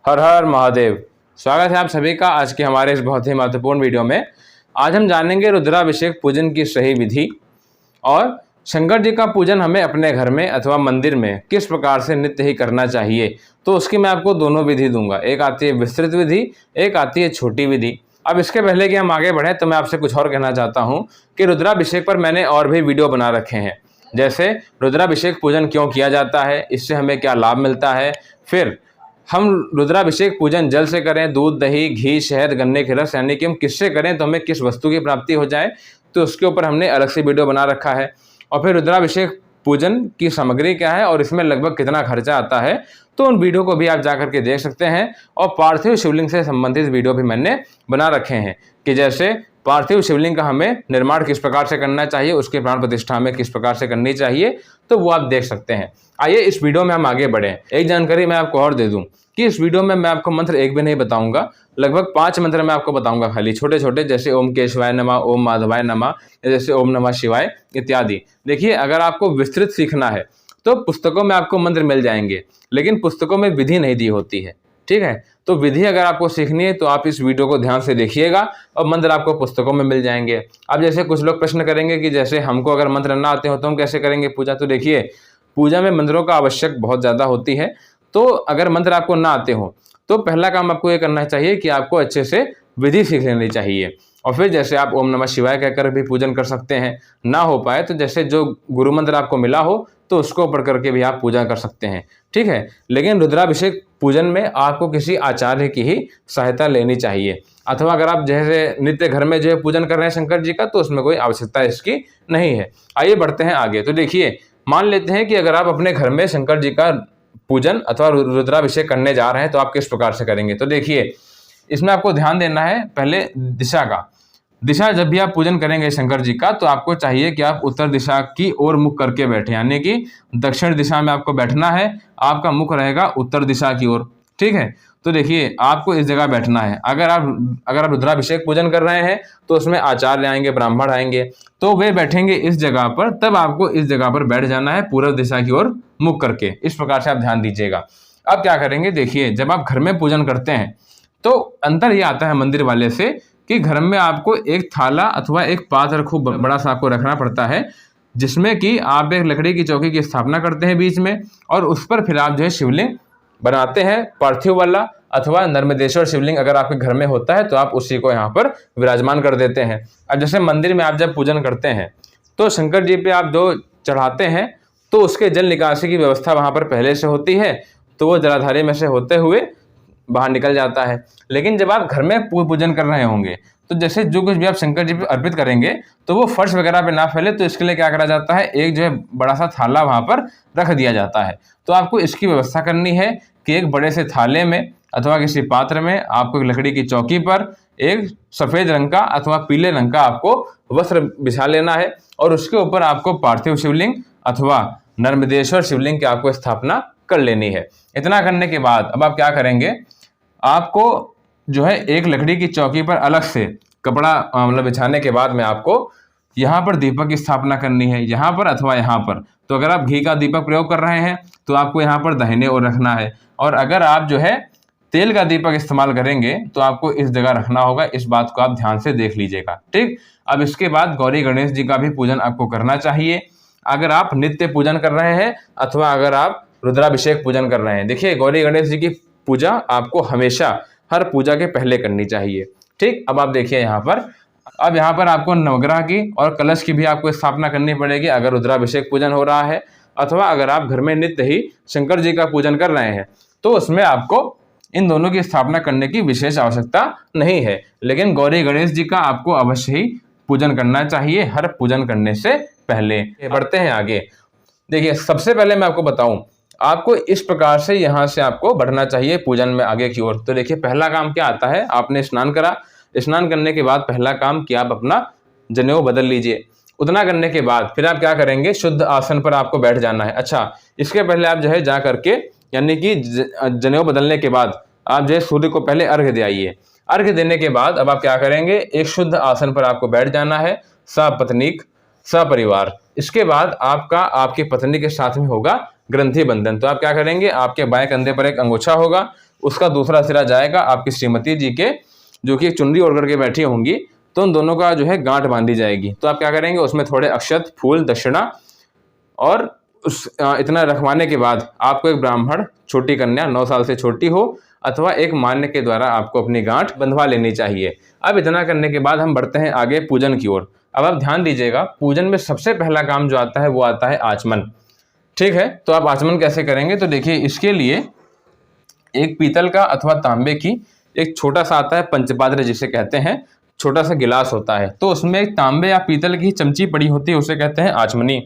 हर हर महादेव। स्वागत है आप सभी का आज के हमारे इस बहुत ही महत्वपूर्ण वीडियो में। आज हम जानेंगे रुद्राभिषेक पूजन की सही विधि और शंकर जी का पूजन हमें अपने घर में अथवा मंदिर में किस प्रकार से नित्य ही करना चाहिए। तो उसकी मैं आपको दोनों विधि दूंगा, एक आती है विस्तृत विधि, एक आती है छोटी विधि। अब इसके पहले कि हम आगे बढ़ें तो मैं आपसे कुछ और कहना चाहता हूँ कि रुद्राभिषेक पर मैंने और भी वीडियो बना रखे हैं, जैसे रुद्राभिषेक पूजन क्यों किया जाता है, इससे हमें क्या लाभ मिलता है, फिर हम रुद्राभिषेक पूजन जल से करें, दूध, दही, घी, शहद, गन्ने के रस यानी कि हम किससे करें तो हमें किस वस्तु की प्राप्ति हो जाए, तो उसके ऊपर हमने अलग से वीडियो बना रखा है। और फिर रुद्राभिषेक पूजन की सामग्री क्या है और इसमें लगभग कितना खर्चा आता है, तो उन वीडियो को भी आप जाकर के देख सकते हैं। और पार्थिव शिवलिंग से संबंधित वीडियो भी मैंने बना रखे हैं कि जैसे पार्थिव शिवलिंग का हमें निर्माण किस प्रकार से करना चाहिए, उसके प्राण प्रतिष्ठा हमें किस प्रकार से करनी चाहिए, तो वो आप देख सकते हैं। आइए इस वीडियो में हम आगे बढ़ें। एक जानकारी मैं आपको और दे दूं कि इस वीडियो में मैं आपको मंत्र एक भी नहीं बताऊंगा, लगभग 5 मंत्र मैं आपको बताऊंगा खाली, छोटे छोटे, जैसे ओम केशवाय नमः, ओम माधवाय नमः, जैसे ओम नमः शिवाय इत्यादि। देखिए, अगर आपको विस्तृत सीखना है तो पुस्तकों में आपको मंत्र मिल जाएंगे, लेकिन पुस्तकों में विधि नहीं दी होती है, ठीक है। तो विधि अगर आपको सीखनी है तो आप इस वीडियो को ध्यान से देखिएगा और मंत्र आपको पुस्तकों में मिल जाएंगे। अब जैसे कुछ लोग प्रश्न करेंगे कि जैसे हमको अगर मंत्र ना आते हो तो हम कैसे करेंगे पूजा, तो देखिए, पूजा में मंत्रों का आवश्यक बहुत ज़्यादा होती है। तो अगर मंत्र आपको ना आते हो तो पहला काम आपको ये करना चाहिए कि आपको अच्छे से विधि सीख लेनी चाहिए। और फिर जैसे आप ओम नमः शिवाय कहकर भी पूजन कर सकते हैं, ना हो पाए तो जैसे जो गुरु मंत्र आपको मिला हो तो उसको पढ़ करके भी आप पूजा कर सकते हैं, ठीक है। लेकिन रुद्राभिषेक पूजन में आपको किसी आचार्य की ही सहायता लेनी चाहिए, अथवा अगर आप जैसे नित्य घर में जो है पूजन कर रहे हैं शंकर जी का, तो उसमें कोई आवश्यकता इसकी नहीं है। आइए बढ़ते हैं आगे। तो देखिए, मान लेते हैं कि अगर आप अपने घर में शंकर जी का पूजन अथवा रुद्राभिषेक करने जा रहे हैं तो आप किस प्रकार से करेंगे। तो देखिए, इसमें आपको ध्यान देना है पहले दिशा का। दिशा जब भी आप पूजन करेंगे शंकर जी का तो आपको चाहिए कि आप उत्तर दिशा की ओर मुख करके बैठे, यानी कि दक्षिण दिशा में आपको बैठना है, आपका मुख रहेगा उत्तर दिशा की ओर, ठीक है। तो देखिए, आपको इस जगह बैठना है। अगर आप रुद्राभिषेक पूजन कर रहे हैं तो उसमें आचार्य आएंगे, ब्राह्मण आएंगे, तो वे बैठेंगे इस जगह पर, तब आपको इस जगह पर बैठ जाना है पूर्व दिशा की ओर मुख करके। इस प्रकार से आप ध्यान दीजिएगा। अब क्या करेंगे, देखिए, जब आप घर में पूजन करते हैं तो अंतर ये आता है मंदिर वाले से कि घर में आपको एक थाला अथवा एक पात्र खूब बड़ा सा आपको रखना पड़ता है, जिसमें कि आप एक लकड़ी की चौकी की स्थापना करते हैं बीच में, और उस पर फिर आप जो है शिवलिंग बनाते हैं, पार्थिव वाला अथवा नर्मदेश्वर शिवलिंग अगर आपके घर में होता है तो आप उसी को यहाँ पर विराजमान कर देते हैं। अब जैसे मंदिर में आप जब पूजन करते हैं तो शंकर जी पे आप जो चढ़ाते हैं तो उसके जल निकासी की व्यवस्था वहाँ पर पहले से होती है, तो वो जलाधारी में से होते हुए बाहर निकल जाता है। लेकिन जब आप घर में पूजन कर रहे होंगे तो जैसे जो कुछ भी आप शंकर जी पे अर्पित करेंगे तो वो फर्श वगैरह पे ना फैले, तो इसके लिए क्या करा जाता है, एक जो है बड़ा सा थाला वहाँ पर रख दिया जाता है। तो आपको इसकी व्यवस्था करनी है कि एक बड़े से थाले में अथवा किसी पात्र में आपको एक लकड़ी की चौकी पर एक सफ़ेद रंग का अथवा पीले रंग का आपको वस्त्र बिछा लेना है, और उसके ऊपर आपको पार्थिव शिवलिंग अथवा नर्मदेश्वर शिवलिंग की आपको स्थापना कर लेनी है। इतना करने के बाद अब आप क्या करेंगे, आपको जो है एक लकड़ी की चौकी पर अलग से कपड़ा मतलब बिछाने के बाद में आपको यहाँ पर दीपक की स्थापना करनी है, यहाँ पर अथवा यहाँ पर। तो अगर आप घी का दीपक प्रयोग कर रहे हैं तो आपको यहाँ पर दाहिने ओर रखना है, और अगर आप जो है तेल का दीपक इस्तेमाल करेंगे तो आपको इस जगह रखना होगा। इस बात को आप ध्यान से देख लीजिएगा, ठीक। अब इसके बाद गौरी गणेश जी का भी पूजन आपको करना चाहिए, अगर आप नित्य पूजन कर रहे हैं अथवा अगर आप रुद्राभिषेक पूजन कर रहे हैं। देखिए, गौरी गणेश जी की पूजा आपको हमेशा हर पूजा के पहले करनी चाहिए, ठीक। अब आप देखिए यहाँ पर, अब यहाँ पर आपको नवग्रह की और कलश की भी आपको स्थापना करनी पड़ेगी अगर रुद्राभिषेक पूजन हो रहा है, अथवा अगर आप घर में नित्य ही शंकर जी का पूजन कर रहे हैं तो उसमें आपको इन दोनों की स्थापना करने की विशेष आवश्यकता नहीं है। लेकिन गौरी गणेश जी का आपको अवश्य ही पूजन करना चाहिए हर पूजन करने से पहले। बढ़ते हैं आगे। देखिए, सबसे पहले मैं आपको बताऊं, आपको इस प्रकार से यहाँ से आपको बढ़ना चाहिए पूजन में आगे की ओर। तो देखिए, पहला काम क्या आता है, आपने स्नान करा, स्नान करने के बाद पहला काम कि आप अपना जनेऊ बदल लीजिए। उतना करने के बाद फिर आप क्या करेंगे, शुद्ध आसन पर आपको बैठ जाना है। अच्छा, इसके पहले आप जो है जा करके, यानी कि जनेऊ बदलने के बाद आप जो है सूर्य को पहले अर्घ्य दे आइए। अर्घ्य देने के बाद अब आप क्या करेंगे, एक शुद्ध आसन पर आपको बैठ जाना है, सपत्नीक सपरिवार। इसके बाद आपका आपकी पत्नी के साथ में होगा ग्रंथि बंधन। तो आप क्या करेंगे, आपके बाएं कंधे पर एक अंगूछा होगा, उसका दूसरा सिरा जाएगा आपकी श्रीमती जी के, जो कि एक चुनरी ओढ़ करके बैठी होंगी, तो उन दोनों का जो है गांठ बांधी जाएगी। तो आप क्या करेंगे, उसमें थोड़े अक्षत, फूल, दक्षिणा और इतना रखवाने के बाद आपको एक ब्राह्मण, छोटी कन्या 9 साल से छोटी हो अथवा एक मान्य के द्वारा आपको अपनी गांठ बंधवा लेनी चाहिए। अब इतना करने के बाद हम बढ़ते हैं आगे पूजन की ओर। अब आप ध्यान दीजिएगा, पूजन में सबसे पहला काम जो आता है वो आता है आचमन। ठीक है, तो आप आचमन कैसे करेंगे, तो देखिए इसके लिए एक पीतल का अथवा तांबे की एक छोटा सा आता है पंचपात्र जिसे कहते हैं, छोटा सा गिलास होता है, तो उसमें एक तांबे या पीतल की चमची पड़ी होती है, उसे कहते हैं आचमनी।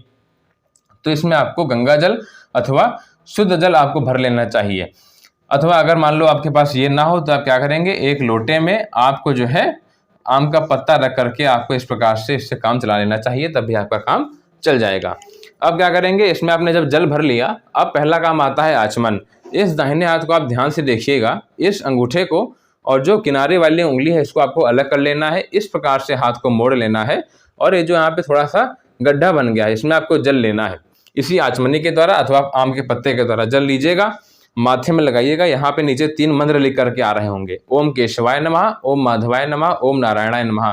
तो इसमें आपको गंगा जल अथवा शुद्ध जल आपको भर लेना चाहिए। अथवा अगर मान लो आपके पास ये ना हो तो आप क्या करेंगे, एक लोटे में आपको जो है आम का पत्ता रख करके आपको इस प्रकार से इससे काम चला लेना चाहिए, तब भी आपका काम चल जाएगा। अब क्या करेंगे, इसमें आपने जब जल भर लिया, अब पहला काम आता है आचमन। इस दाहिने हाथ को आप ध्यान से देखिएगा, इस अंगूठे को और जो किनारे वाली उंगली है इसको आपको अलग कर लेना है। इस प्रकार से हाथ को मोड़ लेना है और ये जो यहाँ पे थोड़ा सा गड्ढा बन गया है इसमें आपको जल लेना है। इसी आचमनी के द्वारा अथवा आम के पत्ते के द्वारा जल लीजिएगा, माथे में लगाइएगा। यहाँ पे नीचे 3 मंत्र लिख करके आ रहे होंगे, ओम केशवाय नमः, ओम माधवाय नमः, ओम नारायणाय नमः।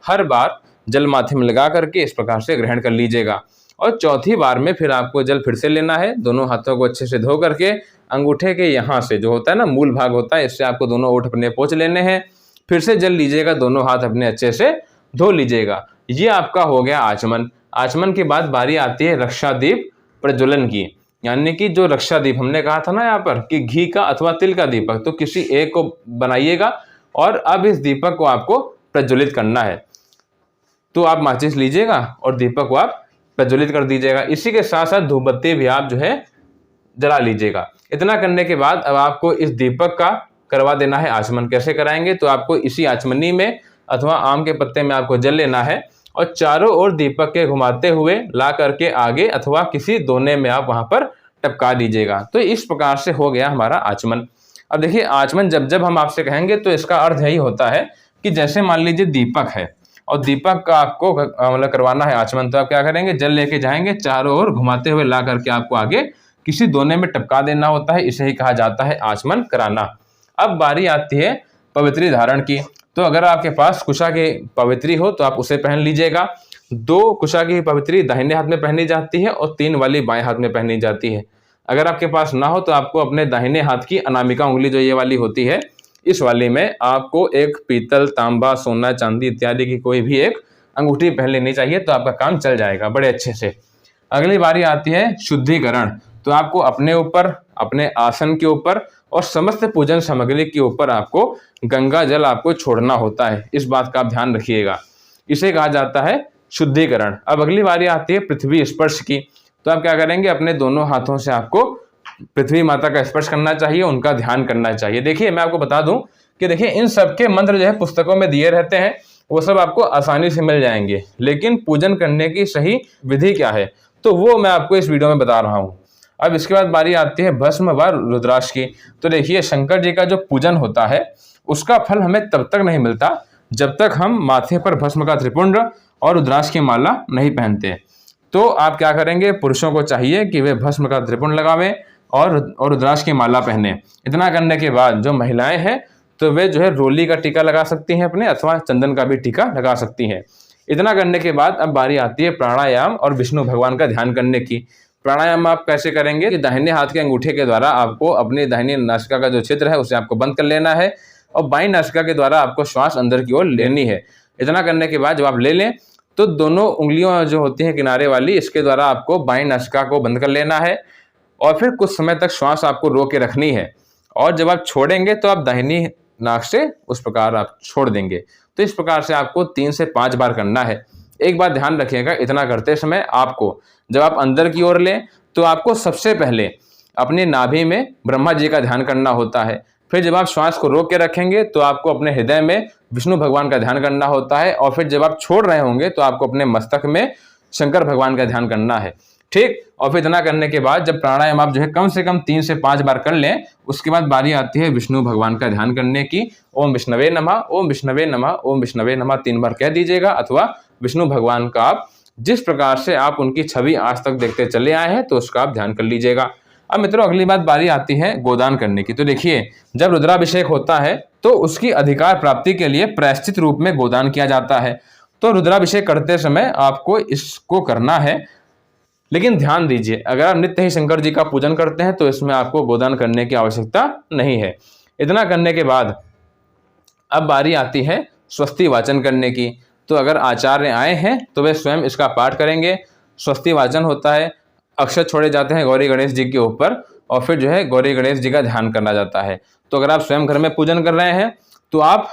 हर बार जल माथे में लगा करके इस प्रकार से ग्रहण कर लीजिएगा। और चौथी बार में फिर आपको जल फिर से लेना है, दोनों हाथों को अच्छे से धो करके अंगूठे के यहाँ से जो होता है ना मूल भाग होता है, इससे आपको दोनों ओठ अपने पोंछ लेने हैं। फिर से जल लीजिएगा, दोनों हाथ अपने अच्छे से धो लीजिएगा। ये आपका हो गया आचमन। आचमन के बाद बारी आती है रक्षा दीप प्रज्वलन की, यानी कि जो रक्षा दीप हमने कहा था ना यहाँ पर कि घी का अथवा तिल का दीपक, तो किसी एक को बनाइएगा और अब इस दीपक को आपको प्रज्वलित करना है। तो आप माचिस लीजिएगा और दीपक को आप प्रज्वलित कर दीजिएगा। इसी के साथ साथ धूपबत्ती भी आप जो है जला लीजिएगा। इतना करने के बाद अब आपको इस दीपक का करवा देना है आचमन। कैसे कराएंगे, तो आपको इसी आचमनी में अथवा आम के पत्ते में आपको जल लेना है और चारों ओर दीपक के घुमाते हुए ला करके आगे अथवा किसी दोने में आप वहां पर टपका दीजिएगा। तो इस प्रकार से हो गया हमारा आचमन। अब देखिए आचमन जब जब हम आपसे कहेंगे तो इसका अर्थ यही होता है कि जैसे मान लीजिए दीपक है और दीपक का आपको मतलब करवाना है आचमन, तो आप क्या करेंगे, जल लेके जाएंगे, चारों ओर घुमाते हुए ला करके आपको आगे किसी दोने में टपका देना होता है। इसे ही कहा जाता है आचमन कराना। अब बारी आती है पवित्री धारण की। तो अगर आपके पास कुशा की पवित्री हो तो आप उसे पहन लीजिएगा। 2 कुशा की पवित्री दाहिने हाथ में पहनी जाती है और 3 वाली बाएं हाथ में पहनी जाती है। अगर आपके पास ना हो तो आपको अपने दाहिने हाथ की अनामिका उंगली जो ये वाली होती है, इस वाली में आपको एक पीतल, तांबा, सोना, चांदी इत्यादि की कोई भी एक अंगूठी पहन लेनी चाहिए, तो आपका काम चल जाएगा बड़े अच्छे से। अगली बारी आती है शुद्धिकरण। तो आपको अपने ऊपर, अपने आसन के ऊपर और समस्त पूजन सामग्री के ऊपर आपको गंगा जल आपको छोड़ना होता है। इस बात का आप ध्यान रखिएगा, इसे कहा जाता है शुद्धिकरण। अब अगली बारी आती है पृथ्वी स्पर्श की। तो आप क्या करेंगे, अपने दोनों हाथों से आपको पृथ्वी माता का स्पर्श करना चाहिए, उनका ध्यान करना चाहिए। देखिए मैं आपको बता दूं कि देखिए इन सब के मंत्र जो है पुस्तकों में दिए रहते हैं, वो सब आपको आसानी से मिल जाएंगे, लेकिन पूजन करने की सही विधि क्या है तो वो मैं आपको इस वीडियो में बता रहा हूँ। अब इसके बाद बारी आती है भस्म व रुद्राक्ष की। तो देखिए शंकर जी का जो पूजन होता है उसका फल हमें तब तक नहीं मिलता जब तक हम माथे पर भस्म का त्रिपुंड और रुद्राक्ष की माला नहीं पहनते। तो आप क्या करेंगे, पुरुषों को चाहिए कि वे भस्म का त्रिपुंड लगावें और रुद्राक्ष की माला पहने। इतना करने के बाद जो महिलाएं हैं तो वे जो है रोली का टीका लगा सकती हैं अपने, अथवा चंदन का भी टीका लगा सकती हैं। इतना करने के बाद अब बारी आती है प्राणायाम और विष्णु भगवान का ध्यान करने की। प्राणायाम आप कैसे करेंगे कि दाहिने हाथ के अंगूठे के द्वारा आपको अपनी दाहिनी नासिका का जो क्षेत्र है उसे आपको बंद कर लेना है और बाईं नासिका के द्वारा आपको श्वास अंदर की ओर लेनी है। इतना करने के बाद जब आप ले लें तो दोनों उंगलियों जो होती हैं किनारे वाली, इसके द्वारा आपको बाईं नासिका को बंद कर लेना है और फिर कुछ समय तक श्वास आपको रोक के रखनी है। और जब आप छोड़ेंगे तो आप दाहिनी नाक से उस प्रकार आप छोड़ देंगे। तो इस प्रकार से आपको 3 से 5 बार करना है। एक बात ध्यान रखिएगा, इतना करते समय आपको जब आप अंदर की ओर लें तो आपको सबसे पहले अपनी नाभि में ब्रह्मा जी का ध्यान करना होता है। फिर जब आप श्वास को रोक के रखेंगे तो आपको अपने हृदय में विष्णु भगवान का ध्यान करना होता है और फिर जब आप छोड़ रहे होंगे तो आपको अपने मस्तक में शंकर भगवान का ध्यान करना है। ठीक, और फिर इतना करने के बाद जब प्राणायाम आप जो है कम से कम 3 से 5 बार कर लें, उसके बाद बारी आती है विष्णु भगवान का ध्यान करने की। ओम विष्णवे नमः, ओम विष्णवे नमः, ओम विष्णवे नमः 3 बार कह दीजिएगा, अथवा विष्णु भगवान का आप जिस प्रकार से आप उनकी छवि आज तक देखते चले आए हैं तो उसका आप ध्यान कर लीजिएगा। अब मित्रों अगली बात बारी आती है गोदान करने की। तो देखिए जब रुद्राभिषेक होता है तो उसकी अधिकार प्राप्ति के लिए प्रायश्चित रूप में गोदान किया जाता है। तो रुद्राभिषेक करते समय आपको इसको करना है, लेकिन ध्यान दीजिए अगर आप नित्य ही शंकर जी का पूजन करते हैं तो इसमें आपको गोदान करने की आवश्यकता नहीं है। इतना करने के बाद अब बारी आती है स्वस्ति वाचन करने की। तो अगर आचार्य आए हैं तो वे स्वयं इसका पाठ करेंगे। स्वस्ति वाचन होता है, अक्षर छोड़े जाते हैं गौरी गणेश जी के ऊपर और फिर जो है गौरी गणेश जी का ध्यान करना जाता है। तो अगर आप स्वयं घर में पूजन कर रहे हैं तो आप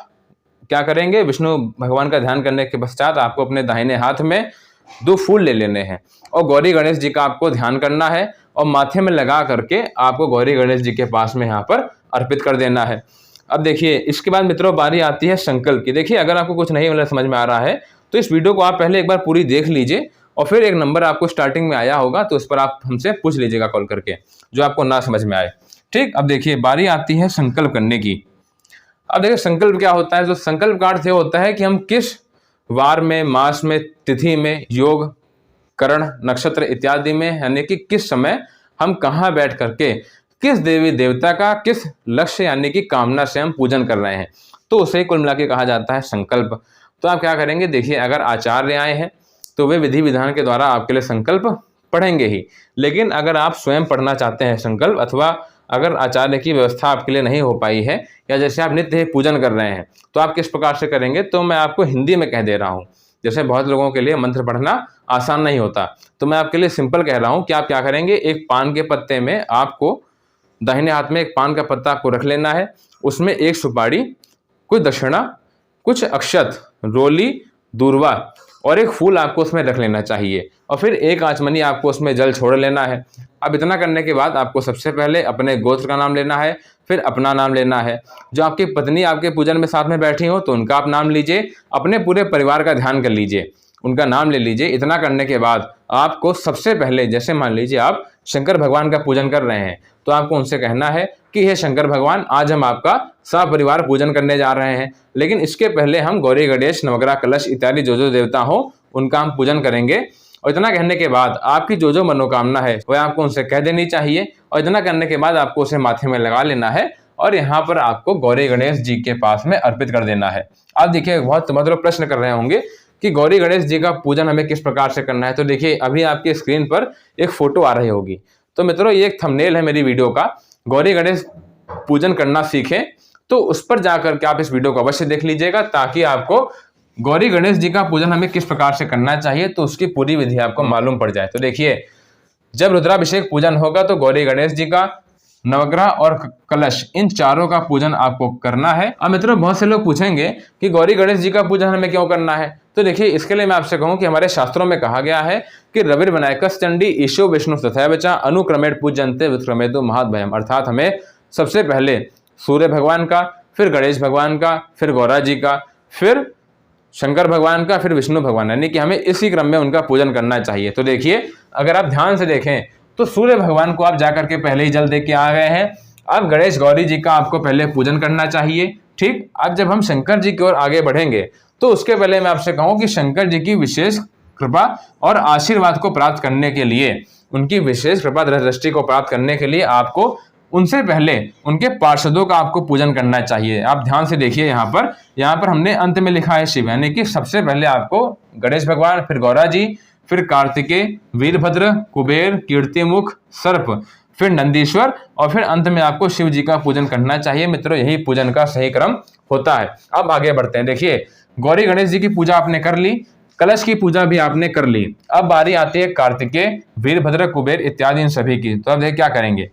क्या करेंगे, विष्णु भगवान का ध्यान करने के पश्चात आपको अपने दाहिने हाथ में 2 फूल ले लेने हैं और गौरी गणेश जी का आपको ध्यान करना है और माथे में लगा करके आपको गौरी गणेश जी के पास में यहाँ पर अर्पित कर देना है। अब देखिए इसके बाद मित्रों बारी आती है संकल्प की। देखिए अगर आपको कुछ नहीं समझ में आ रहा है तो इस वीडियो को आप पहले एक बार पूरी देख लीजिए और फिर एक नंबर आपको स्टार्टिंग में आया होगा तो उस पर आप हमसे पूछ लीजिएगा कॉल करके जो आपको ना समझ में आए। ठीक, अब देखिए बारी आती है संकल्प करने की। अब देखिए संकल्प क्या होता है। जो संकल्प का अर्थ ये होता है कि हम किस वार में, मास में, तिथि में, योग, करण, नक्षत्र इत्यादि में, यानी कि किस समय हम कहाँ बैठ करके किस देवी देवता का किस लक्ष्य यानी कि कामना से हम पूजन कर रहे हैं, तो उसे कुल मिला के कहा जाता है संकल्प। तो आप क्या करेंगे, देखिए अगर आचार्य आए हैं तो वे विधि विधान के द्वारा आपके लिए संकल्प पढ़ेंगे ही, लेकिन अगर आप स्वयं पढ़ना चाहते हैं संकल्प अथवा अगर आचार्य की व्यवस्था आपके लिए नहीं हो पाई है या जैसे आप नित्य पूजन कर रहे हैं तो आप किस प्रकार से करेंगे, तो मैं आपको हिंदी में कह दे रहा हूँ। जैसे बहुत लोगों के लिए मंत्र पढ़ना आसान नहीं होता तो मैं आपके लिए सिंपल कह रहा हूँ कि आप क्या करेंगे, एक पान के पत्ते में आपको दाहिने हाथ में एक पान का पत्ता आपको रख लेना है, उसमें एक सुपारी, कुछ दक्षिणा, कुछ अक्षत, रोली, दूर्वा और एक फूल आपको उसमें रख लेना चाहिए और फिर एक आचमनी आपको उसमें जल छोड़ लेना है। अब इतना करने के बाद आपको सबसे पहले अपने गोत्र का नाम लेना है, फिर अपना नाम लेना है। जो आपकी पत्नी आपके पूजन में साथ में बैठी हो तो उनका आप नाम लीजिए, अपने पूरे परिवार का ध्यान कर लीजिए, उनका नाम ले लीजिए। इतना करने के बाद आपको सबसे पहले, जैसे मान लीजिए आप शंकर भगवान का पूजन कर रहे हैं तो आपको उनसे कहना है कि हे शंकर भगवान, आज हम आपका सपरिवार पूजन करने जा रहे हैं, लेकिन इसके पहले हम गौरी गणेश नवग्रह कलश इत्यादि जो देवता हो उनका हम पूजन करेंगे। और इतना कहने के बाद आपकी जो मनोकामना है वह आपको उनसे कह देनी चाहिए और इतना करने के बाद आपको उसे माथे में लगा लेना है और यहाँ पर आपको गौरी गणेश जी के पास में अर्पित कर देना है। आप देखिए बहुत मतलब प्रश्न कर रहे होंगे कि गौरी गणेश जी का पूजन हमें किस प्रकार से करना है। तो देखिए अभी आपकी स्क्रीन पर एक फोटो आ रही होगी, तो मित्रों ये एक थंबनेल है मेरी वीडियो का, गौरी गणेश पूजन करना सीखें, तो उस पर जाकर के आप इस वीडियो को अवश्य देख लीजिएगा ताकि आपको गौरी गणेश जी का पूजन हमें किस प्रकार से करना चाहिए तो उसकी पूरी विधि आपको मालूम पड़ जाए। तो देखिए जब रुद्राभिषेक पूजन होगा तो गौरी गणेश जी का, नवग्रह और कलश, इन चारों का पूजन आपको करना है। अब मित्रों बहुत से लोग पूछेंगे कि गौरी गणेश जी का पूजन हमें क्यों करना है, तो देखिए इसके लिए मैं आपसे कहूं कि हमारे शास्त्रों में कहा गया है कि रविर विनायकस चंडी ईशो विष्णु तथैव च अनुक्रमेण पूजन्ते विक्रमेतु महद्भयम्, अर्थात हमें सबसे पहले सूर्य भगवान का, फिर गणेश भगवान का, फिर गौरा जी का, फिर शंकर भगवान का, फिर विष्णु भगवान, यानी कि हमें इसी क्रम में उनका पूजन करना चाहिए। तो देखिए अगर आप ध्यान से देखें तो सूर्य भगवान को आप जाकर के पहले ही जल दे के आ गए हैं। अब गणेश गौरी जी का आपको पहले पूजन करना चाहिए। ठीक, अब जब हम शंकर जी की ओर आगे बढ़ेंगे तो उसके पहले मैं आपसे कहूं कि शंकर जी की विशेष कृपा और आशीर्वाद को प्राप्त करने के लिए, उनकी विशेष कृपा दृष्टि को प्राप्त करने के लिए आपको उनसे पहले उनके पार्षदों का आपको पूजन करना चाहिए। आप ध्यान से देखिए यहाँ पर हमने अंत में लिखा है शिव, यानी कि सबसे पहले आपको गणेश भगवान, फिर गौरा जी, फिर कार्तिकेय, वीरभद्र, कुबेर, कीर्तिमुख, सर्प, फिर नंदीश्वर और फिर अंत में आपको शिव जी का पूजन करना चाहिए। मित्रों यही पूजन का सही क्रम होता है। अब आगे बढ़ते हैं। देखिए गौरी गणेश जी की पूजा आपने कर ली, कलश की पूजा भी आपने कर ली, अब बारी आती है कार्तिकेय, वीरभद्र, कुबेर इत्यादि इन सभी की। तो अब देखिए क्या करेंगे,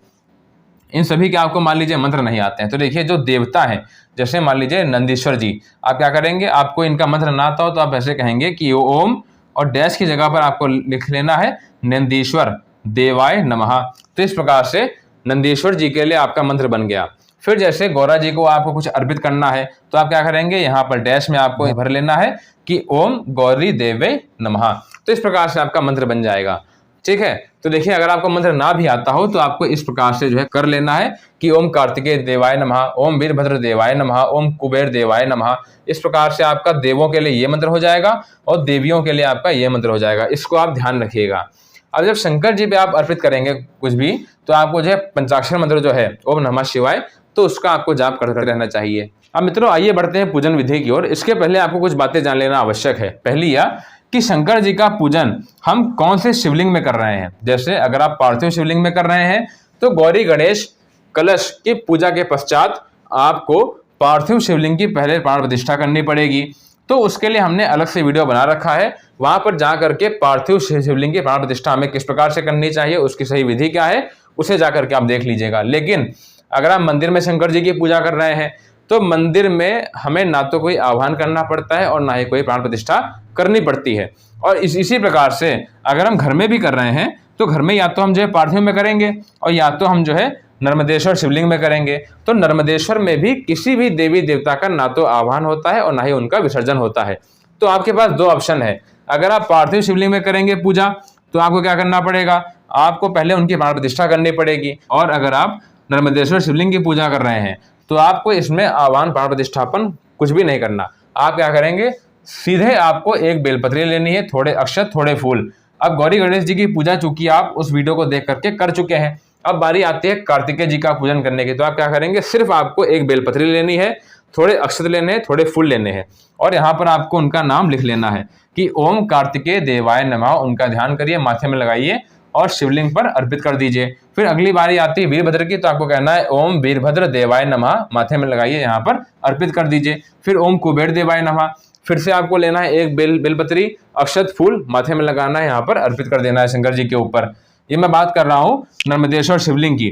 इन सभी के आपको मान लीजिए मंत्र नहीं आते हैं तो देखिए जो देवता है, जैसे मान लीजिए नंदीश्वर जी, आप क्या करेंगे, आपको इनका मंत्र ना आता हो तो आप ऐसे कहेंगे कि ओम और डैश की जगह पर आपको लिख लेना है नंदीश्वर देवाय नमः। तो इस प्रकार से नंदीश्वर जी के लिए आपका मंत्र बन गया। फिर जैसे गौरा जी को आपको कुछ अर्पित करना है तो आप क्या करेंगे, यहाँ पर डैश में आपको भर लेना है कि ओम गौरी देवे नमः। तो इस प्रकार से आपका मंत्र बन जाएगा। ठीक है, तो देखिए अगर आपको मंत्र ना भी आता हो तो आपको इस प्रकार से जो है कर लेना है कि ओम कार्तिकेय देवाय नमः, ओम वीरभद्र देवाय नमः, ओम कुबेर देवाय नमः। इस प्रकार से आपका देवों के लिए ये मंत्र हो जाएगा और देवियों के लिए आपका ये मंत्र हो जाएगा। इसको आप ध्यान रखिएगा। अब जब शंकर जी पे आप अर्पित करेंगे कुछ भी, तो आपको जो है पंचाक्षर मंत्र जो है ओम नमः शिवाय, तो उसका आपको जाप करते रहना चाहिए। अब मित्रों आइए बढ़ते हैं पूजन विधि की ओर। इसके पहले आपको कुछ बातें जान लेना आवश्यक है। पहली यह कि शंकर जी का पूजन हम कौन से शिवलिंग में कर रहे हैं। जैसे अगर आप पार्थिव शिवलिंग में कर रहे हैं तो गौरी गणेश कलश की पूजा के पश्चात आपको पार्थिव शिवलिंग की पहले प्राण प्रतिष्ठा करनी पड़ेगी। तो उसके लिए हमने अलग से वीडियो बना रखा है, वहां पर जा करके पार्थिव शिवलिंग की प्राण प्रतिष्ठा हमें किस प्रकार से करनी चाहिए, उसकी सही विधि क्या है, उसे जाकर के आप देख लीजिएगा। लेकिन अगर आप मंदिर में शंकर जी की पूजा कर रहे हैं तो मंदिर में हमें ना तो कोई आह्वान करना पड़ता है और ना ही कोई प्राण प्रतिष्ठा करनी पड़ती है। और इसी प्रकार से अगर हम घर में भी कर रहे हैं तो घर में या तो हम जो है पार्थिव में करेंगे और या तो हम जो है नर्मदेश्वर शिवलिंग में करेंगे। तो नर्मदेश्वर में भी किसी भी देवी देवता का ना तो आह्वान होता है और ना ही उनका विसर्जन होता है। तो आपके पास दो ऑप्शन है। अगर आप पार्थिव शिवलिंग में करेंगे पूजा तो आपको क्या करना पड़ेगा, आपको पहले उनकी प्राण प्रतिष्ठा करनी पड़ेगी। और अगर आप नर्मदेश्वर शिवलिंग की पूजा कर रहे हैं तो आपको इसमें आह्वान प्राण प्रतिष्ठापन कुछ भी नहीं करना। आप क्या करेंगे, सीधे आपको एक बेलपत्री लेनी है, थोड़े अक्षत थोड़े फूल। अब गौरी गणेश जी की पूजा चूंकि आप उस वीडियो को देख करके कर चुके हैं, अब बारी आती है कार्तिकेय जी का पूजन करने की। तो आप क्या करेंगे, सिर्फ आपको एक बेलपत्री लेनी है, थोड़े अक्षत लेने हैं, थोड़े फूल लेने हैं और यहाँ पर आपको उनका नाम लिख लेना है कि ओम कार्तिकेय देवाय नमः। उनका ध्यान करिए, माथे में लगाइए और शिवलिंग पर अर्पित कर दीजिए। फिर अगली बारी आती है वीरभद्र की, तो आपको कहना है ओम वीरभद्र देवाय नमः, माथे में लगाइए, यहाँ पर अर्पित कर दीजिए। फिर ओम कुबेर देवाय नमः, फिर से आपको लेना है एक बेलपत्री, अक्षत फूल माथे में लगाना है, यहाँ पर अर्पित कर देना है शंकर जी के ऊपर। ये मैं बात कर रहा हूँ नर्मदेश्वर शिवलिंग की,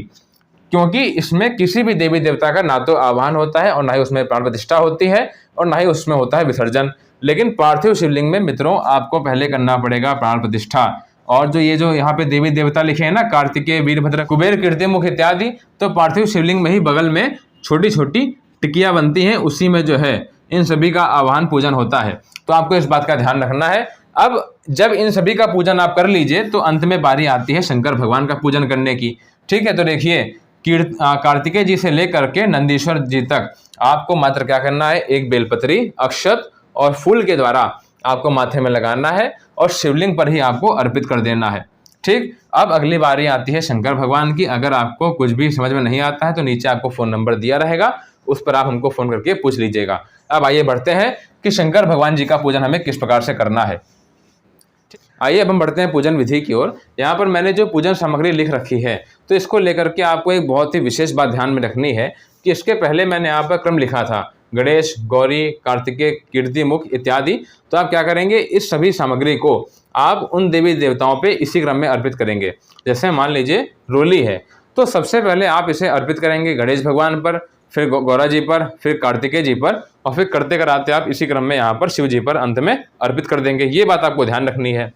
क्योंकि इसमें किसी भी देवी देवता का ना तो आह्वान होता है और ना ही उसमें प्राण प्रतिष्ठा होती है और ना ही उसमें होता है विसर्जन। लेकिन पार्थिव शिवलिंग में मित्रों आपको पहले करना पड़ेगा प्राण प्रतिष्ठा। और जो ये जो यहाँ पे देवी देवता लिखे हैं ना, कार्तिकेय वीरभद्र कुबेर कीर्तिमुख इत्यादि, तो पार्थिव शिवलिंग में ही बगल में छोटी छोटी टिकियां बनती हैं, उसी में जो है इन सभी का आह्वान पूजन होता है। तो आपको इस बात का ध्यान रखना है। अब जब इन सभी का पूजन आप कर लीजिए तो अंत में बारी आती है शंकर भगवान का पूजन करने की। ठीक है, तो देखिए कार्तिकेय जी से लेकर के नंदीश्वर जी तक आपको मात्र क्या करना है, एक बेलपत्री, अक्षत और फूल के द्वारा आपको माथे में लगाना है और शिवलिंग पर ही आपको अर्पित कर देना है। ठीक, अब अगली बारी आती है शंकर भगवान की। अगर आपको कुछ भी समझ में नहीं आता है तो नीचे आपको फ़ोन नंबर दिया रहेगा, उस पर आप हमको फ़ोन करके पूछ लीजिएगा। अब आइए बढ़ते हैं कि शंकर भगवान जी का पूजन हमें किस प्रकार से करना है। आइए अब हम बढ़ते हैं पूजन विधि की ओर। यहाँ पर मैंने जो पूजन सामग्री लिख रखी है तो इसको लेकर के आपको एक बहुत ही विशेष बात ध्यान में रखनी है कि इसके पहले मैंने यहाँ पर क्रम लिखा था गणेश, गौरी, कार्तिकेय, कीर्तिमुख इत्यादि। तो आप क्या करेंगे, इस सभी सामग्री को आप उन देवी देवताओं पे इसी क्रम में अर्पित करेंगे। जैसे मान लीजिए रोली है तो सबसे पहले आप इसे अर्पित करेंगे गणेश भगवान पर, फिर गौरा जी पर, फिर कार्तिकेय जी पर और फिर करते कराते आप इसी क्रम में यहाँ पर शिव जी पर अंत में अर्पित कर देंगे। ये बात आपको ध्यान रखनी है।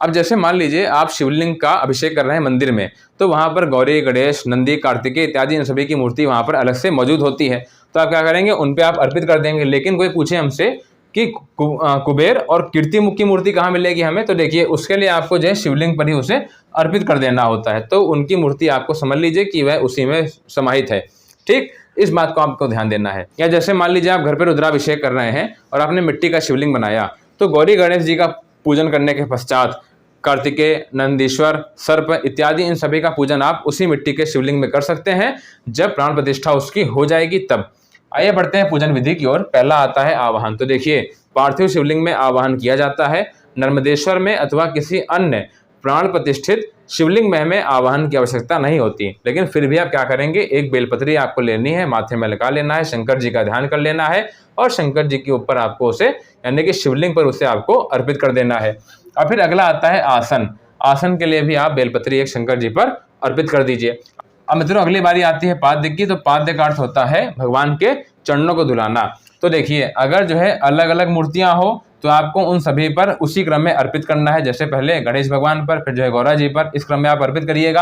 अब जैसे मान लीजिए आप शिवलिंग का अभिषेक कर रहे हैं मंदिर में, तो वहाँ पर गौरी, गणेश, नंदी, कार्तिकेय इत्यादि इन सभी की मूर्ति वहाँ पर अलग से मौजूद होती है। तो आप क्या करेंगे, उन पे आप अर्पित कर देंगे। लेकिन कोई पूछे हमसे कि कुबेर और कीर्तिमुख की मूर्ति कहाँ मिलेगी हमें, तो देखिए उसके लिए आपको जो है शिवलिंग पर ही उसे अर्पित कर देना होता है। तो उनकी मूर्ति आपको समझ लीजिए कि वह उसी में समाहित है। ठीक, इस बात को आपको ध्यान देना है। या जैसे मान लीजिए आप घर पर रुद्राभिषेक कर रहे हैं और आपने मिट्टी का शिवलिंग बनाया, तो गौरी गणेश जी का पूजन करने के पश्चात कार्तिकेय, नंदीश्वर, सर्प इत्यादि इन सभी का पूजन आप उसी मिट्टी के शिवलिंग में कर सकते हैं जब प्राण प्रतिष्ठा उसकी हो जाएगी तब। आइए बढ़ते हैं पूजन विधि की ओर। पहला आता है आवाहन। तो देखिए पार्थिव शिवलिंग में आवाहन किया जाता है, नर्मदेश्वर में अथवा किसी अन्य प्राण प्रतिष्ठित शिवलिंग में हमें आवाहन की आवश्यकता नहीं होती। लेकिन फिर भी आप क्या करेंगे, एक बेलपत्री आपको लेनी है, माथे में लगा लेना है, शंकर जी का ध्यान कर लेना है और शंकर जी के ऊपर आपको उसे यानी कि शिवलिंग पर उसे आपको अर्पित कर देना है। और फिर अगला आता है आसन। आसन के लिए भी आप बेलपत्री एक शंकर जी पर अर्पित कर दीजिए। अब मित्रों अगली बारी आती है पाद्य की। तो पाद्य का अर्थ होता है भगवान के चरणों को धुलाना। तो देखिए अगर जो है अलग अलग मूर्तियां हो तो आपको उन सभी पर उसी क्रम में अर्पित करना है। जैसे पहले गणेश भगवान पर, फिर जो है गौरा जी पर, इस क्रम में आप अर्पित करिएगा।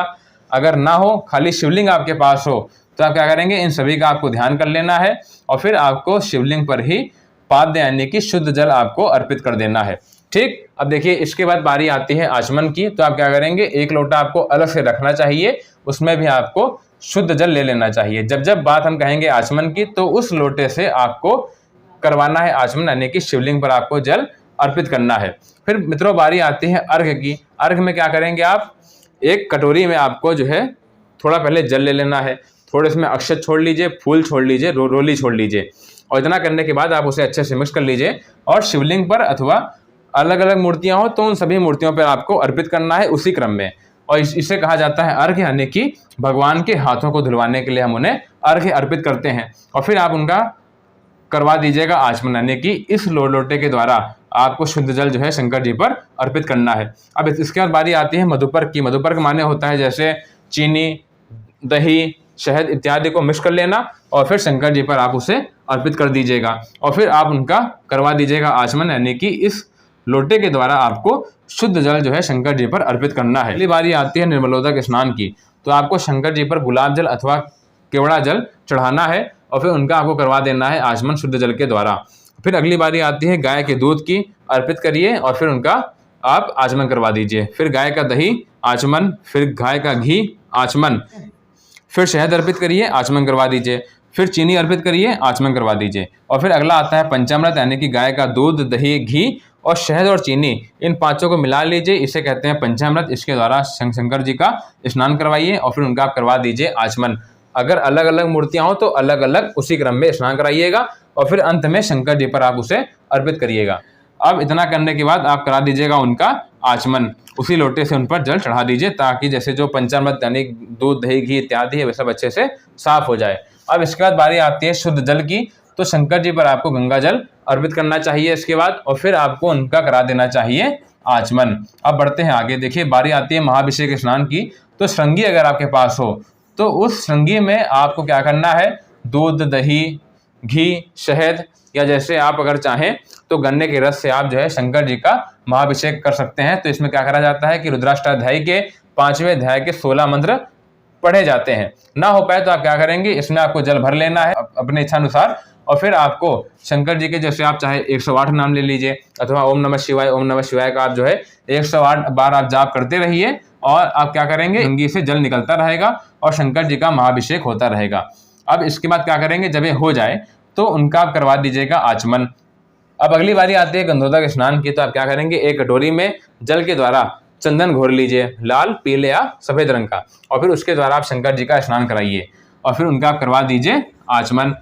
अगर ना हो, खाली शिवलिंग आपके पास हो, तो आप क्या करेंगे, इन सभी का आपको ध्यान कर लेना है और फिर आपको शिवलिंग पर ही पाद्य यानी कि शुद्ध जल आपको अर्पित कर देना है। ठीक, अब देखिए इसके बाद बारी आती है आचमन की। तो आप क्या करेंगे, एक लोटा आपको अलग से रखना चाहिए, उसमें भी आपको शुद्ध जल ले लेना चाहिए। जब जब बात हम कहेंगे आचमन की तो उस लोटे से आपको करवाना है आचमन, यानी कि शिवलिंग पर आपको जल अर्पित करना है। फिर मित्रों बारी आती है अर्घ की। अर्घ में क्या करेंगे आप, एक कटोरी में आपको जो है थोड़ा पहले जल ले लेना है, थोड़े इसमें अक्षत छोड़ लीजिए, फूल छोड़ लीजिए, रोली छोड़ लीजिए, और इतना करने के बाद आप उसे अच्छे से मिक्स कर लीजिए और शिवलिंग पर अथवा अलग अलग मूर्तियां हो तो उन सभी मूर्तियों पर आपको अर्पित करना है उसी क्रम में। और इसे कहा जाता है अर्घ्य, यानी कि भगवान के हाथों को धुलवाने के लिए हम उन्हें अर्घ्य अर्पित करते हैं। और फिर आप उनका करवा दीजिएगा आचमन, यानी कि इस लोटे के द्वारा आपको शुद्ध जल जो है शंकर जी पर अर्पित करना है। अब इसके बाद बारी आती है मधुपर्क की। मधुपर्क माने होता है जैसे चीनी, दही, शहद इत्यादि को मिक्स कर लेना और फिर शंकर जी पर आप उसे अर्पित कर दीजिएगा और फिर आप उनका करवा दीजिएगा आचमन, यानी कि इस लोटे के द्वारा आपको शुद्ध जल जो है शंकर जी पर अर्पित करना है। अगली बारी आती है निर्मलोदक स्नान की। तो आपको शंकर जी पर गुलाब जल अथवा केवड़ा जल चढ़ाना है और फिर उनका आपको करवा देना है आचमन शुद्ध जल के द्वारा। फिर अगली बारी आती है गाय के दूध की। अर्पित करिए और फिर उनका आप आचमन करवा दीजिए। फिर गाय का दही आचमन, फिर गाय का घी आचमन, फिर शहद अर्पित करिए, आचमन करवा दीजिए, फिर चीनी अर्पित करिए, आचमन करवा दीजिए। और फिर अगला आता है पंचामृत, यानी कि गाय का दूध, दही, घी और शहद और चीनी, इन पांचों को मिला लीजिए, इसे कहते हैं पंचामृत। इसके द्वारा शंकर जी का स्नान करवाइए और फिर उनका आप करवा दीजिए आचमन। अगर अलग अलग मूर्तियां हो तो अलग अलग उसी क्रम में स्नान कराइएगा और फिर अंत में शंकर जी पर आप उसे अर्पित करिएगा। अब इतना करने के बाद आप करा दीजिएगा उनका आचमन, उसी लोटे से उन पर जल चढ़ा दीजिए ताकि जैसे जो पंचामृत यानी दूध, दही, घी इत्यादि है वे सब अच्छे से साफ हो जाए। अब इसके बाद बारी आती है शुद्ध जल की। तो शंकर जी पर आपको गंगा जल अर्पित करना चाहिए इसके बाद, और फिर आपको उनका करा देना चाहिए आचमन। अब बढ़ते हैं आगे। देखिए बारी आती है महाभिषेक स्नान की। तो श्रृंगी अगर आपके पास हो तो उस श्रृंगी में आपको क्या करना है, दूध, दही, घी, शहद या जैसे आप अगर चाहें तो गन्ने के रस से आप जो है शंकर जी का महाभिषेक कर सकते हैं। तो इसमें क्या करा जाता है कि रुद्राष्टाध्यायी के 5वें अध्याय के 16 मंत्र पढ़े जाते हैं। ना हो पाए तो आप क्या करेंगे, इसमें आपको जल भर लेना है अपने इच्छानुसार और फिर आपको शंकर जी के जैसे आप चाहे 108 नाम ले लीजिए अथवा ओम नमः शिवाय का आप जो है 108 बार आप जाप करते रहिए और आप क्या करेंगे, गंगी से जल निकलता रहेगा और शंकर जी का महाभिषेक होता रहेगा। अब इसके बाद क्या करेंगे, जब ये हो जाए तो उनका आप करवा दीजिएगा आचमन। अब अगली बारी आती है गंधोदक स्नान की। तो आप क्या करेंगे, एक कटोरी में जल के द्वारा चंदन घोर लीजिए, लाल, पीले या सफेद रंग का, और फिर उसके द्वारा आप शंकर जी का स्नान कराइए और फिर उनका आप करवा दीजिए आचमन।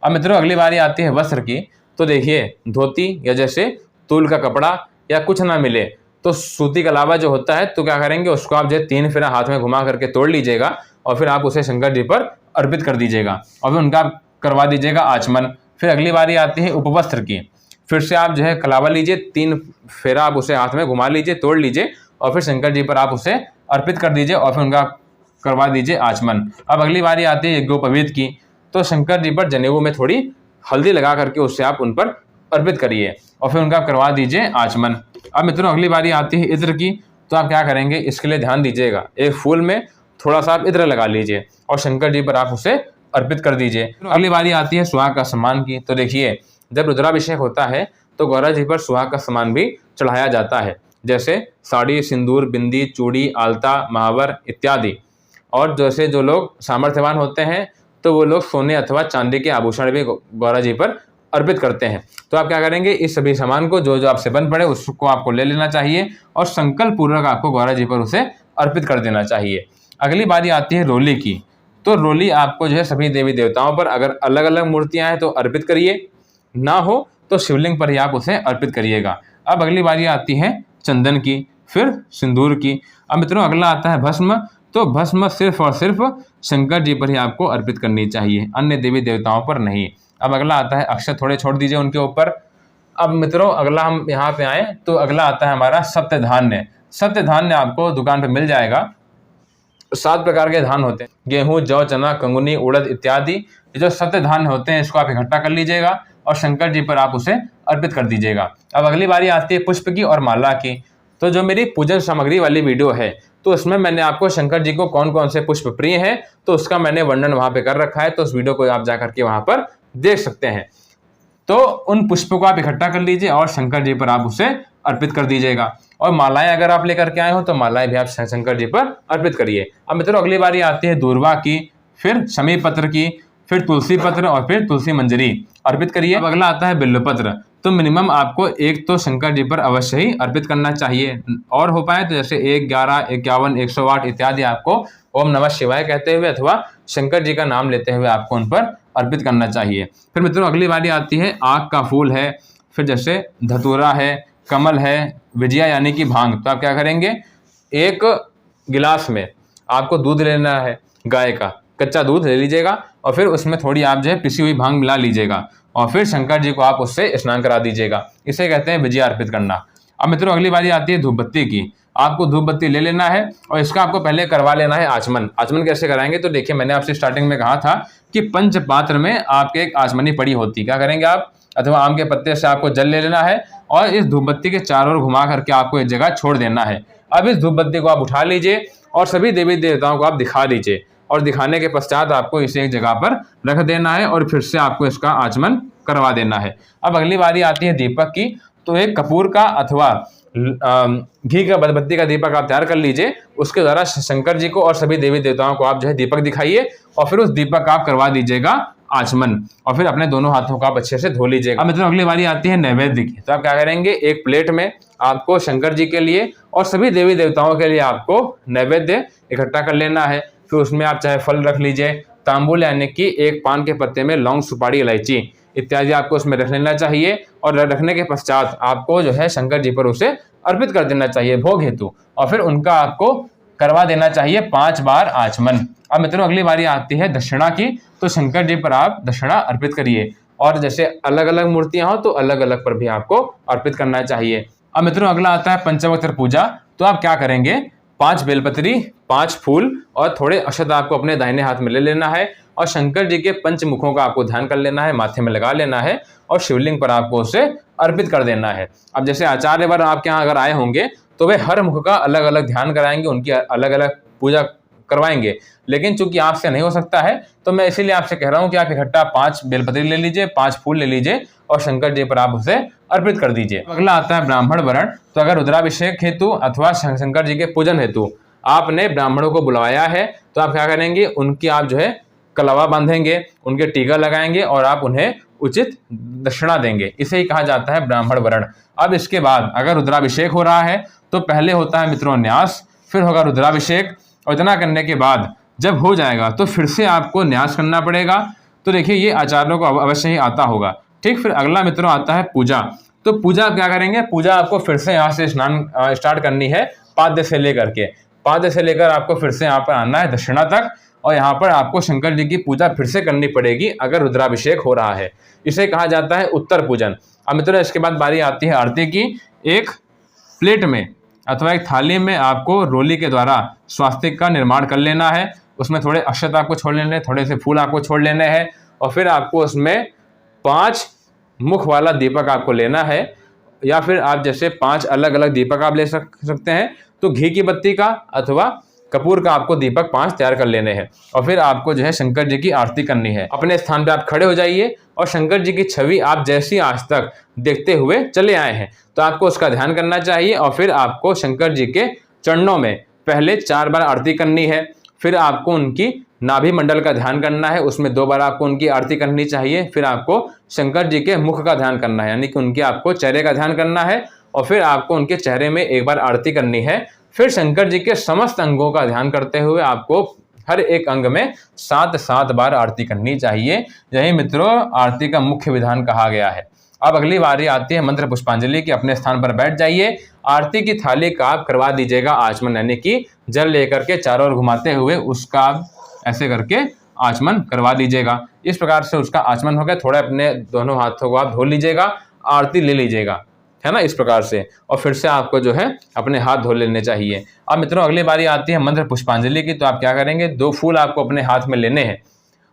अब मित्रों अगली बारी आती है वस्त्र की। तो देखिए धोती या जैसे तूल का कपड़ा या कुछ ना मिले तो सूती का लावा जो होता है तो क्या करेंगे, उसको आप जो 3 फेरा हाथ में घुमा करके तोड़ लीजिएगा और फिर आप उसे शंकर जी पर अर्पित कर दीजिएगा और फिर उनका करवा दीजिएगा आचमन। फिर अगली बारी आती है उपवस्त्र की। फिर से आप जो है कलावा लीजिए, 3 फेरा आप उसे हाथ में घुमा लीजिए, तोड़ लीजिए और फिर शंकर जी पर आप उसे अर्पित कर दीजिए और फिर उनका करवा दीजिए आचमन। अब अगली बारी आती है यज्ञोपवीत की। तो शंकर जी पर जनेऊ में थोड़ी हल्दी लगा करके उससे आप उन पर अर्पित करिए और फिर उनका करवा दीजिए आचमन। अब मित्रों अगली बारी आती है इत्र की। तो आप क्या करेंगे, इसके लिए ध्यान दीजिएगा, एक फूल में थोड़ा सा आप इत्र लगा लीजिए और शंकर जी पर आप उसे अर्पित कर दीजिए। अगली बारी आती है सुहाग का सम्मान की। तो देखिए जब रुद्राभिषेक होता है तो गौरा जी पर सुहाग का सम्मान भी चढ़ाया जाता है, जैसे साड़ी, सिंदूर, बिंदी, चूड़ी, आलता, महावर इत्यादि। और जैसे जो लोग सामर्थ्यवान होते हैं तो वो लोग सोने अथवा चांदी के आभूषण भी गौरा जी पर अर्पित करते हैं। तो आप क्या करेंगे, इस सभी सामान को जो जो आपसे बन पड़े उसको आपको ले लेना चाहिए और संकल्प पूर्वक आपको गौरा जी पर उसे अर्पित कर देना चाहिए। अगली बारी आती है रोली की। तो रोली आपको जो है सभी देवी देवताओं पर, अगर अलग अलग मूर्तियां हैं तो अर्पित करिए, ना हो तो शिवलिंग पर ही आप उसे अर्पित करिएगा। अब अगली बारी आती है चंदन की, फिर सिंदूर की। अब मित्रों अगला आता है भस्म। तो भस्म सिर्फ और सिर्फ शंकर जी पर ही आपको अर्पित करनी चाहिए, अन्य देवी देवताओं पर नहीं। अब अगला आता है अक्षत, थोड़े छोड़ दीजिए उनके ऊपर। अब मित्रों अगला हम यहाँ पे आए तो अगला आता है हमारा सत्य धान्य। सत्य धान्य आपको दुकान पे मिल जाएगा। 7 प्रकार के धान होते हैं, गेहूं, जौ, चना, कंगनी, उड़द इत्यादि। ये जो सत्य धान्य होते हैं इसको आप इकट्ठा कर लीजिएगा और शंकर जी पर आप उसे अर्पित कर दीजिएगा। अब अगली बारी आती है पुष्प की और माला की। तो जो मेरी पूजन सामग्री वाली वीडियो है तो उसमें मैंने आपको शंकर जी को कौन कौन से पुष्प प्रिय हैं तो उसका मैंने वर्णन वहां पे कर रखा है, तो उस वीडियो को आप जाकर के वहां पर देख सकते हैं। तो उन पुष्पों को आप इकट्ठा कर लीजिए और शंकर जी पर आप उसे अर्पित कर दीजिएगा। और मालाएं अगर आप लेकर के आए हो तो मालाएं भी आप शंकर जी पर अर्पित करिए। अब मित्रों अगली बारी आती है दूर्वा की, फिर शमी पत्र की, फिर तुलसी पत्र और फिर तुलसी मंजरी अर्पित करिए। अब अगला आता है बिल्वपत्र। तो मिनिमम आपको एक तो शंकर जी पर अवश्य ही अर्पित करना चाहिए, और हो पाए तो जैसे 1, 11, 51, 108 इत्यादि आपको ओम नमः शिवाय कहते हुए अथवा शंकर जी का नाम लेते हुए आपको उन पर अर्पित करना चाहिए। फिर मित्रों अगली बारी आती है आग का फूल है, फिर जैसे धतूरा है, कमल है, विजया यानी कि भांग। तो आप क्या करेंगे, एक गिलास में आपको दूध लेना है, गाय का कच्चा दूध ले लीजिएगा और फिर उसमें थोड़ी आप जो है पिसी हुई भांग मिला लीजिएगा और फिर शंकर जी को आप उससे स्नान करा दीजिएगा। इसे कहते हैं विजया अर्पित करना। अब मित्रों अगली बारी आती है धूप बत्ती की। आपको धूप बत्ती ले लेना है और इसका आपको पहले करवा लेना है आचमन। आचमन कैसे कराएंगे, तो देखिए मैंने आपसे स्टार्टिंग में कहा था कि पंच पात्र में आपके एक आचमनी पड़ी होती। क्या करेंगे आप, अथवा आम के पत्ते से आपको जल ले लेना है और इस धूप बत्ती के चारों ओर घुमा करके आपको एक जगह छोड़ देना है। अब इस धूप बत्ती को आप उठा लीजिए और सभी देवी देवताओं को आप दिखा दीजिए और दिखाने के पश्चात आपको इसे एक जगह पर रख देना है और फिर से आपको इसका आचमन करवा देना है। अब अगली बारी आती है दीपक की। तो एक कपूर का अथवा घी का बत्ती का दीपक आप तैयार कर लीजिए, उसके द्वारा शंकर जी को और सभी देवी देवताओं को आप जो है दीपक दिखाइए और फिर उस दीपक का आप करवा दीजिएगा आचमन और फिर अपने दोनों हाथों को आप अच्छे से धो लीजिएगा। अब मित्रों अगली बारी आती है नैवेद्य की। तो आप क्या करेंगे, एक प्लेट में आपको शंकर जी के लिए और सभी देवी देवताओं के लिए आपको नैवेद्य इकट्ठा कर लेना है। फिर उसमें आप चाहे फल रख लीजिए, तांबुल यानी कि एक पान के पत्ते में लौंग, सुपारी, इलायची इत्यादि आपको उसमें रख लेना चाहिए और रखने के पश्चात आपको जो है शंकर जी पर उसे अर्पित कर देना चाहिए भोग हेतु और फिर उनका आपको करवा देना चाहिए 5 बार आचमन। अब मित्रों अगली बारी आती है दक्षिणा की। तो शंकर जी पर आप दक्षिणा अर्पित करिए और जैसे अलग अलग मूर्तियां हो तो अलग अलग पर भी आपको अर्पित करना चाहिए। अब मित्रों अगला आता है पंचवक्त्र पूजा। तो आप क्या करेंगे, 5 बेलपत्री, 5 फूल और थोड़े अक्षत आपको अपने दाहिने हाथ में ले लेना है और शंकर जी के पंचमुखों का आपको ध्यान कर लेना है, माथे में लगा लेना है और शिवलिंग पर आपको उसे अर्पित कर देना है। अब जैसे आचार्य वर आपके यहाँ अगर आए होंगे तो वे हर मुख का अलग अलग ध्यान कराएंगे, उनकी अलग अलग पूजा करवाएंगे, लेकिन चूंकि आपसे नहीं हो सकता है तो मैं इसीलिए आपसे कह रहा हूं कि आप इकट्ठा 5 बेलपत्री ले लीजिए, 5 फूल ले लीजिए और शंकर जी पर आप उसे अर्पित कर दीजिए। अगला आता है ब्राह्मण वरण। तो अगर रुद्राभिषेक हेतु अथवा शंकर जी के पूजन हेतु आपने ब्राह्मणों को बुलवाया है तो आप क्या करेंगे, उनकी आप जो है कलवा बांधेंगे, उनके टीका लगाएंगे और आप उन्हें उचित दक्षिणा देंगे। इसे ही कहा जाता है ब्राह्मण वरण। अब इसके बाद अगर रुद्राभिषेक हो रहा है तो पहले होता है मित्रों न्यास, फिर होगा रुद्राभिषेक और इतना करने के बाद जब हो जाएगा तो फिर से आपको न्यास करना पड़ेगा। तो देखिए ये आचार्यों को अवश्य ही आता होगा। ठीक, फिर अगला मित्रों आता है पूजा। तो पूजा क्या करेंगे, पूजा आपको फिर से यहाँ से स्नान स्टार्ट करनी है पाद्य से लेकर आपको फिर से यहाँ पर आना है दक्षिणा तक और यहाँ पर आपको शंकर जी की पूजा फिर से करनी पड़ेगी अगर रुद्राभिषेक हो रहा है। इसे कहा जाता है उत्तर पूजन। अब मित्रों इसके बाद बारी आती है आरती की। एक प्लेट में अथवा एक थाली में आपको रोली के द्वारा स्वास्तिक का निर्माण कर लेना है, उसमें थोड़े अक्षत आपको छोड़ लेने हैं, थोड़े से फूल आपको छोड़ लेने हैं और फिर आपको उसमें 5 मुख वाला दीपक आपको लेना है या फिर आप जैसे 5 अलग अलग दीपक आप ले सकते हैं। तो घी की बत्ती का अथवा कपूर का आपको दीपक 5 तैयार कर लेने हैं और फिर आपको जो है शंकर जी की आरती करनी है। अपने स्थान पे आप खड़े हो जाइए और शंकर जी की छवि आप जैसी आज तक देखते हुए चले आए हैं तो आपको उसका ध्यान करना चाहिए और फिर आपको शंकर जी के चरणों में पहले 4 बार आरती करनी है। फिर आपको उनकी नाभि मंडल का ध्यान करना है, उसमें 2 बार आपको उनकी आरती करनी चाहिए। फिर आपको शंकर जी के मुख का ध्यान करना है, यानी कि उनके आपको चेहरे का ध्यान करना है और फिर आपको उनके चेहरे में 1 बार आरती करनी है। फिर शंकर जी के समस्त अंगों का ध्यान करते हुए आपको हर एक अंग में 7 बार आरती करनी चाहिए। यही मित्रों आरती का मुख्य विधान कहा गया है। अब अगली बारी आती है मंत्र पुष्पांजलि की। अपने स्थान पर बैठ जाइए, आरती की थाली का आप करवा दीजिएगा आचमन, यानी कि जल लेकर के चारों ओर घुमाते हुए उसका ऐसे करके आचमन करवा दीजिएगा। इस प्रकार से उसका आचमन हो गया। थोड़ा अपने दोनों हाथों को आप धो लीजिएगा, आरती ले लीजिएगा, है ना, इस प्रकार से, और फिर से आपको जो है अपने हाथ धो लेने चाहिए। अब मित्रों अगली बारी आती है मंत्र पुष्पांजलि की। तो आप क्या करेंगे, 2 फूल आपको अपने हाथ में लेने हैं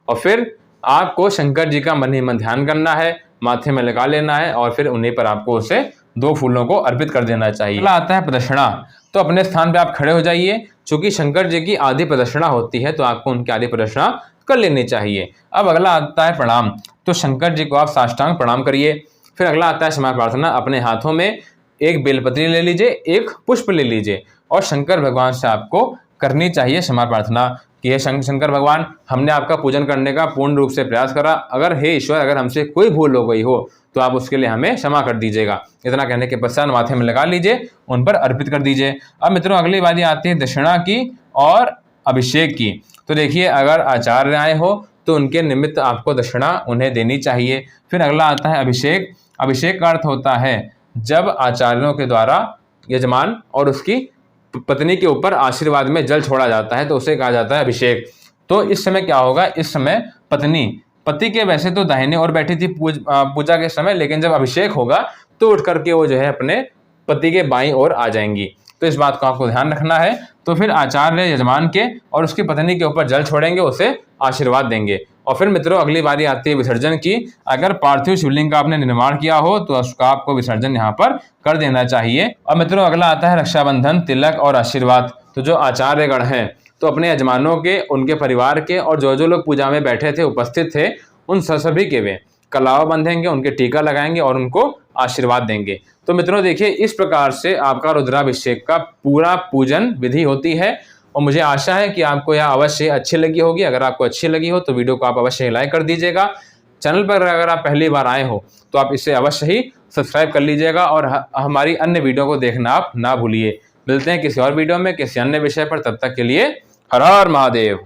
और फिर आपको शंकर जी का मन ही मन ध्यान करना है, माथे में लगा लेना है और फिर उन्हीं पर आपको उसे 2 फूलों को अर्पित कर देना चाहिए। अगला आता है प्रदक्षिणा। तो अपने स्थान पर आप खड़े हो जाइए। चूंकि शंकर जी की आधी प्रदक्षिणा होती है तो आपको उनकी आधी प्रदक्षिणा कर लेनी चाहिए। अब अगला आता है प्रणाम। तो शंकर जी को आप साष्टांग प्रणाम करिए। फिर अगला आता है क्षमा प्रार्थना। अपने हाथों में 1 बेलपत्री ले लीजिए, 1 पुष्प ले लीजिए और शंकर भगवान से आपको करनी चाहिए क्षमा प्रार्थना कि हे शंकर भगवान, हमने आपका पूजन करने का पूर्ण रूप से प्रयास करा, अगर हे ईश्वर अगर हमसे कोई भूल हो गई हो तो आप उसके लिए हमें क्षमा कर दीजिएगा। इतना कहने के पश्चात माथे में लगा लीजिए, उन पर अर्पित कर दीजिए। अब मित्रों अगली बात आती है दक्षिणा की और अभिषेक की। तो देखिए, अगर आचार्य आए हो तो उनके निमित्त आपको दक्षिणा उन्हें देनी चाहिए। फिर अगला आता है अभिषेक। अभिषेक का अर्थ होता है जब आचार्यों के द्वारा यजमान और उसकी पत्नी के ऊपर आशीर्वाद में जल छोड़ा जाता है तो उसे कहा जाता है अभिषेक। तो इस समय क्या होगा, इस समय पत्नी पति के वैसे तो दाहिने ओर बैठी थी पूजा के समय, लेकिन जब अभिषेक होगा तो उठ करके वो जो है अपने पति के बाईं ओर आ जाएंगी। तो इस बात को आपको ध्यान रखना है। तो फिर आचार्य यजमान के और उसकी पत्नी के ऊपर जल छोड़ेंगे, उसे आशीर्वाद देंगे। और फिर मित्रों अगली बारी आती है विसर्जन की। अगर पार्थिव शिवलिंग का आपने निर्माण किया हो तो उसका आपको विसर्जन यहाँ पर कर देना चाहिए। और मित्रों अगला आता है रक्षाबंधन, तिलक और आशीर्वाद। तो जो आचार्यगण हैं तो अपने यजमानों के, उनके परिवार के और जो लोग पूजा में बैठे थे, उपस्थित थे, उन सभी के वे कलावा बंधेंगे, उनके टीका लगाएंगे और उनको आशीर्वाद देंगे। तो मित्रों देखिए, इस प्रकार से आपका रुद्राभिषेक का पूरा पूजन विधि होती है। और मुझे आशा है कि आपको यह अवश्य अच्छी लगी होगी। अगर आपको अच्छी लगी हो तो वीडियो को आप अवश्य लाइक कर दीजिएगा। चैनल पर अगर आप पहली बार आए हो तो आप इसे अवश्य ही सब्सक्राइब कर लीजिएगा और हमारी अन्य वीडियो को देखना आप ना भूलिए। मिलते हैं किसी और वीडियो में किसी अन्य विषय पर, तब तक के लिए हर हर महादेव।